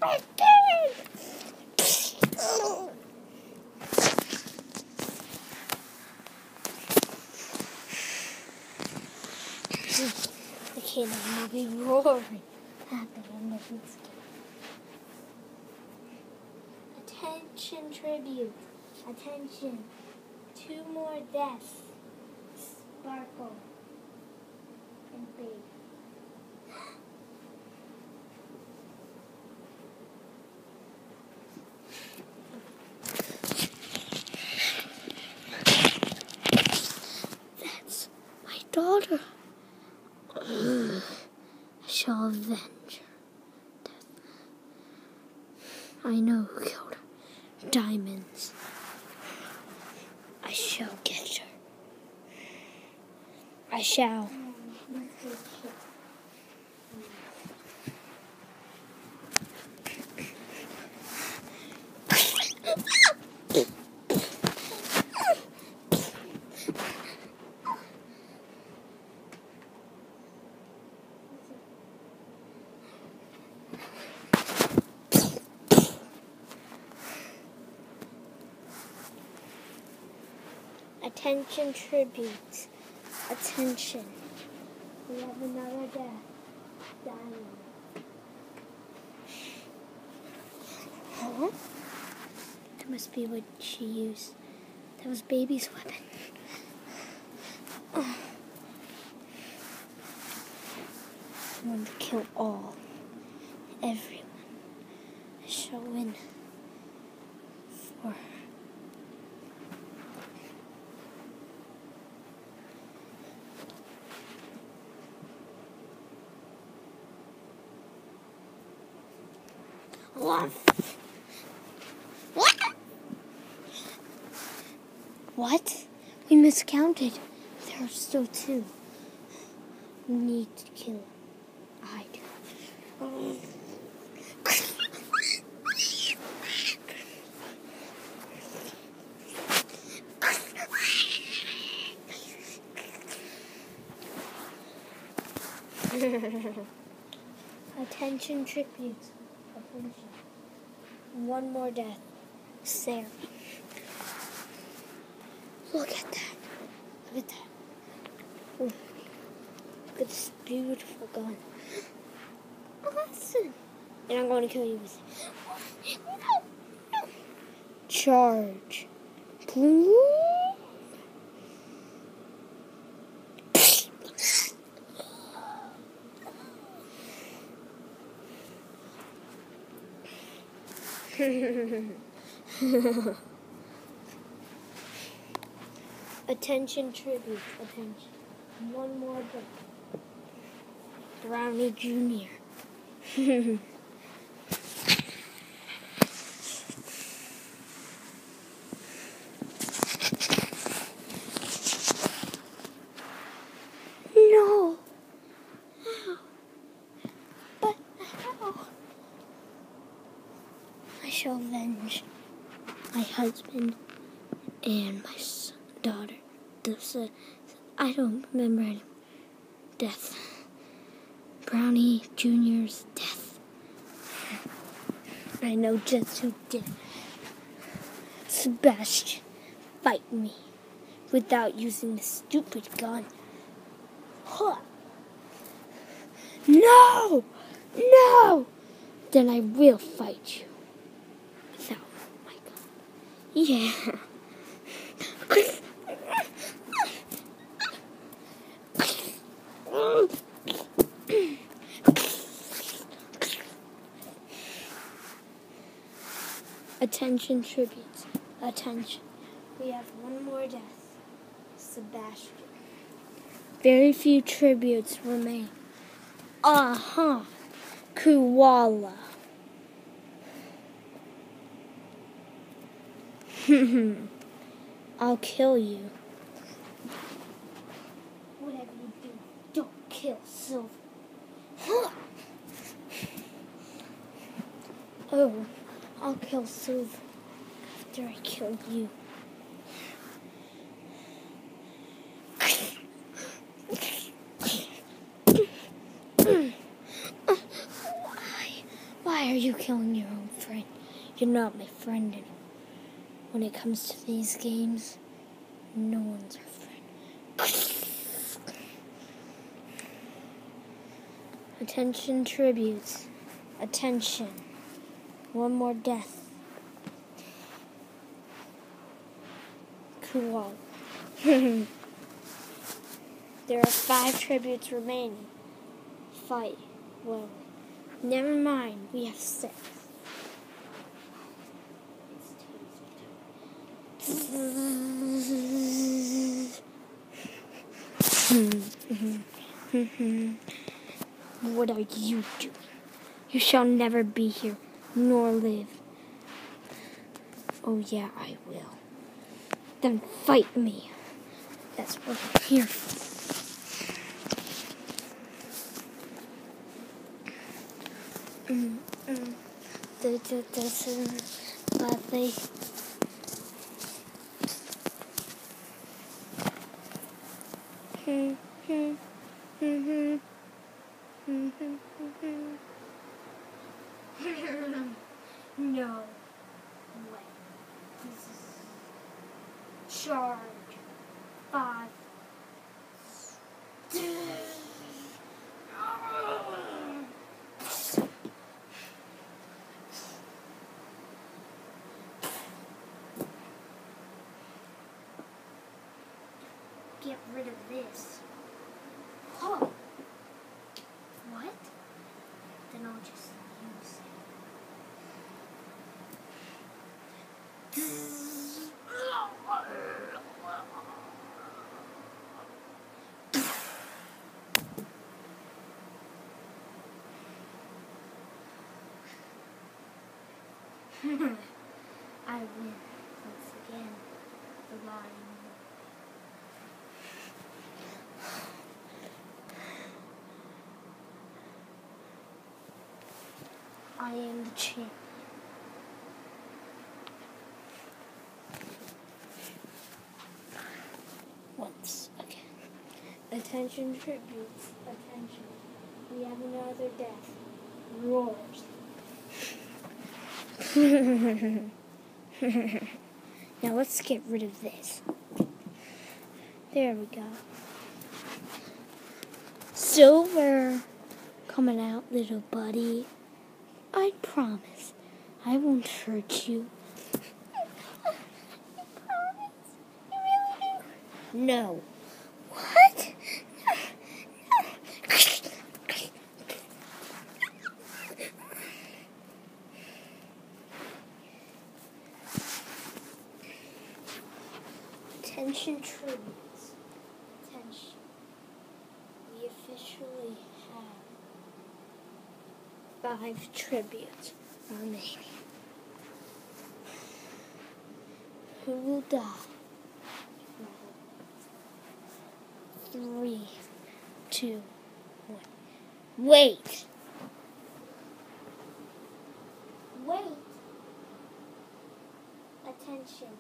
The cannon will be roaring at the end of this game. Attention tribute. Attention. 2 more deaths. Sparkle and Big. That's my daughter. I shall avenge her death. I know who killed her. Diamonds. I shall get her. I shall. Attention tributes. Attention. We have another death. Diamond. Huh? That must be what she used. That was Baby's weapon. I want to kill all. Everyone. I shall win. For her. What? What? We miscounted. There are still 2. We need to kill him. I do. Attention tributes. Attention. 1 more death. Sarah. Look at that. Look at that. Ooh. Look at this beautiful gun. Awesome. And I'm going to kill you with it. No. Charge. Attention tribute. Attention. 1 more death. Brownie Jr. No. How? But how? I shall avenge my husband and my daughter. I don't remember any death. Brownie Jr.'s death. I know just who did. Sebastian, fight me without using the stupid gun. Huh. No! No! Then I will fight you without my gun. Yeah. Attention tributes. Attention. We have 1 more death. Sebastian. Very few tributes remain. Koala. I'll kill you. Whatever you do, don't kill Silver. Oh, I'll kill Silver after I kill you. Why are you killing your own friend? You're not my friend anymore. When it comes to these games, no one's our friend. Attention tributes. Attention. One more death. Cool. There are 5 tributes remaining. Fight. Well, never mind. We have 6. What are you doing? You shall never be here, nor live. Oh yeah, I will. Then fight me. That's what I'm here for. Lovely. No way. This is charge 5. Get rid of this. Oh. What? Then I'll just use it. I win once again. The lion. I am the champion. Once again. Attention tributes. Attention. We have another death. Roars. Now let's get rid of this. There we go. Silver. Coming out, little buddy. I promise I won't hurt you. You promise? You really do? No. What? Attention tributes. Attention. We officially have 5 tributes remaining. Who will die? 3, 2, 1. Wait! Wait! Attention.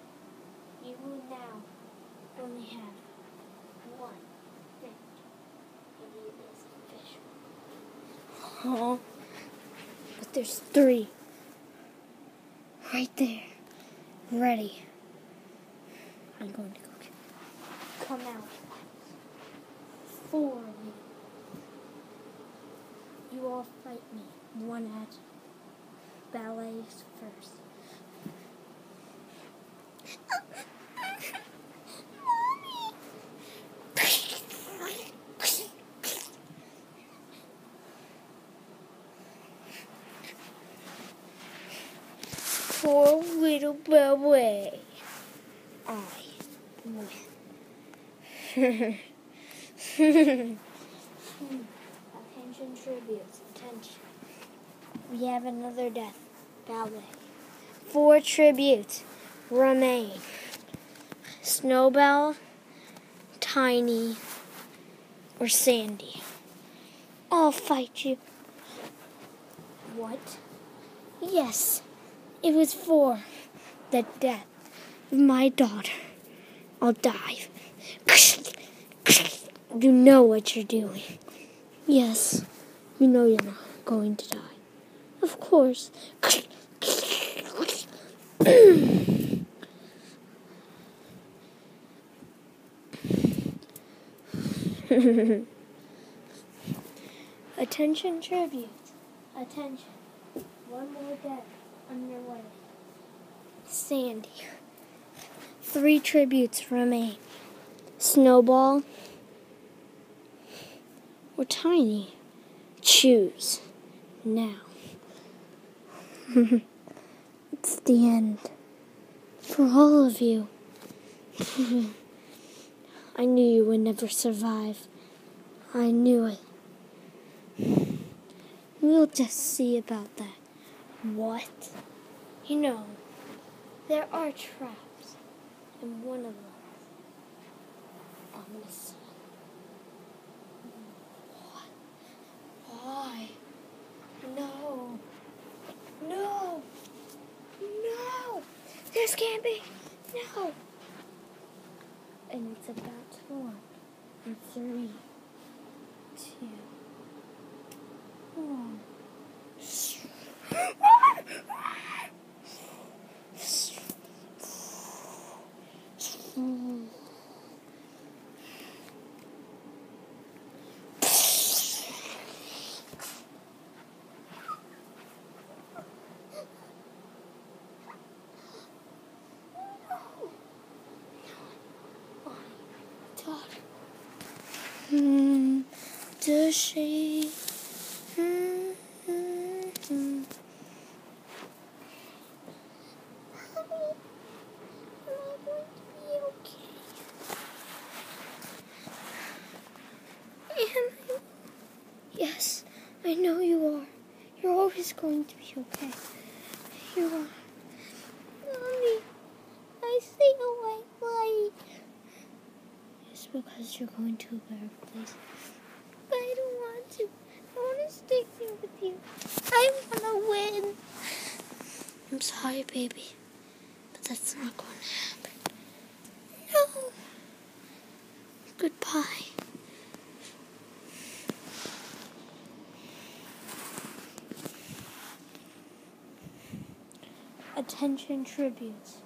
You will now only have 1 minute. It is official. Huh? But there's 3. Right there. Ready. I'm going to go get them. Come out. 4 of you. You all fight me. 1 at ballets first. Poor little ballet. I win. Attention tributes. Attention. We have another death. Ballet. 4 tributes remain. Snowbell, Tiny, or Sandy. I'll fight you. What? Yes. It was for the death of my daughter. I'll die. You know what you're doing. Yes, you know you're not going to die. Of course. Attention tribute. Attention. One more death on your way. Sandy. 3 tributes remain. Snowball or Tiny. Choose now. It's the end for all of you. I knew you would never survive. I knew it. We'll just see about that. What? You know, there are traps, and one of them on the sun. What? Why? No. No. No. This can't be. No. And it's about to launch in 3, 2, 1. Does she? Mommy, am I going to be okay? Yes, I know you are. You're always going to be okay. You are. Mommy, I see a white light. It's because you're going to a better place. But I don't want to. I want to stay here with you. I want to win. I'm sorry, baby. But that's not going to happen. No. Goodbye. Attention tributes.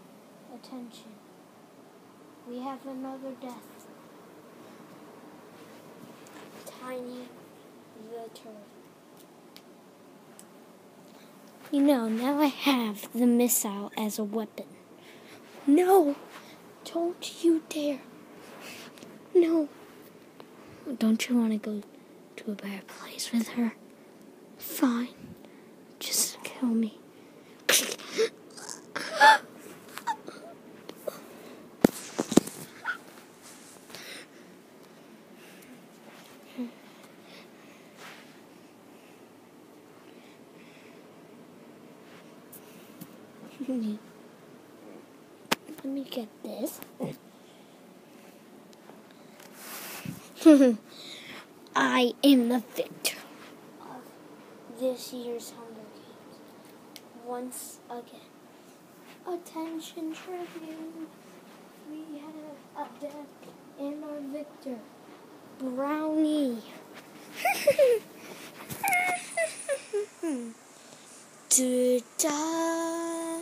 Attention. We have another death. Tiny the turtle. You know, now I have the missile as a weapon. No! Don't you dare. No. Don't you want to go to a better place with her? Fine. Just kill me. Let me get this. I am the victor of this year's Hunger Games. Once again. Attention tribute. We have a death and our victor. Brownie. Da-da.